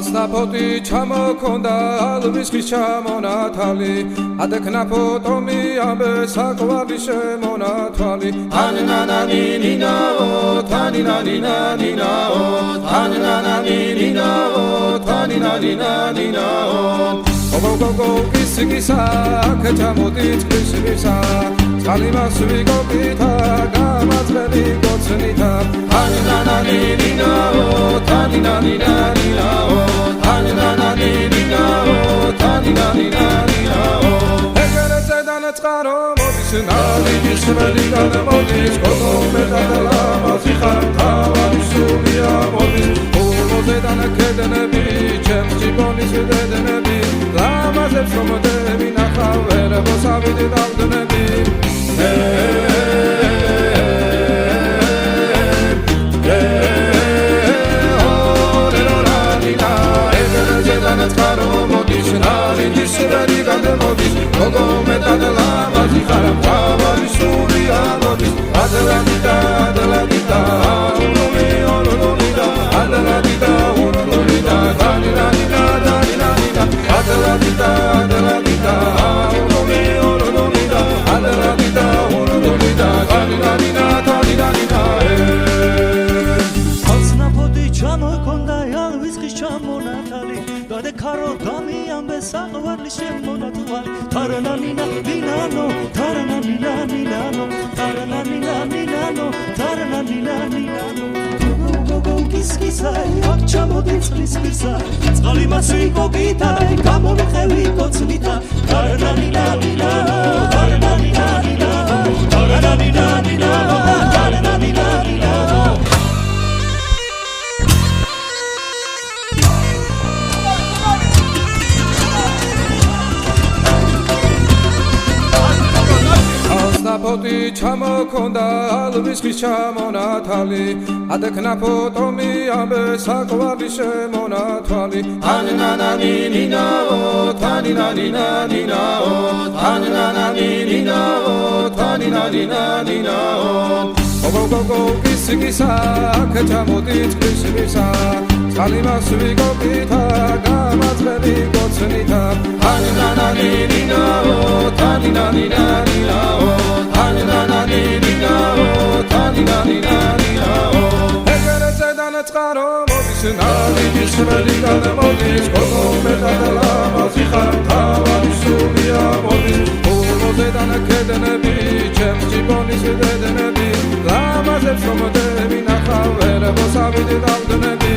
ასნაფოთი ჩამოქონდა ალვისხის ჩამონათალი ადექნაფო ტომი ამბე საყვარლის შემონათვალი თანინანანინინაო თანინანინანინაო თანინანანინინაო თანინანინანინაო გოგოგოგო კისკისა ქეჩამოდით კისკისა წყალიმასვი გოგითა გამაძლელი გოცნითა თანინანანინინაო თანინანინანინაო თანინანანინინაო თანინანინანინაო ეგერეზე დანაწყარო მოდის ნალიდის ველიდან მოდის გოგო მეტად ლამაზი ხარ თავარი სულია მოდის ულოზე დანაკედნები ჩემს ჯიბონის დედნები ლამაზებს რომ დები ნახავ ერებოს ავიდი დავდნები გოგო მეტად ლამაზი ხარ თავარი სულია მოდის ადალადიდა ადალადიდა ურომი ადალადიდა ურომი დანინანინა დანინანინა ადალადიდა ადალადიდა ურომი ადალადიდა ურომი დანინანინა დანინანინა ასნაფოთი ჩამოქონდა ალვისხის ჩამონათალი გადეკარო გამი ამბე საყვარლის შემონათვალი tarananina ninano tarananina ninano tarananina ninano tarananina ninano gogo kiskisa akchamodin tslisisa tsqalimasvi gogita gamomexevi kocnita tarananina ninano tarananina ninano tarananina ninano tarananina ninano ასნაფოთი ჩამოქონდა ალვისხის ჩამონათალი ადექნაფო ტომი ამბე საყვარლის შემონათვალი თანინანანინინაო თანინანინანინაო თანინანანინინაო თანინანინანინაო გოგოგოგო კისკისა ქეჩამოდით კისკისა წყალიმასვი გოგითა გამაძლელი გოცნითა თანინანანინინაო თანინანინანინაო თანინანანინინაო თანინანინანინაო ეგერეზე დანაწყარო მოდის ნალიდის ველიდან მოდის გოგო მეტად ლამაზი ხარ თავარი სულია მოდის ულოზე დანაკედნები ჩემს ჯიბონის დედნები ლამაზებს რომ დები ნახავ ერებოს ავიდი დავდნები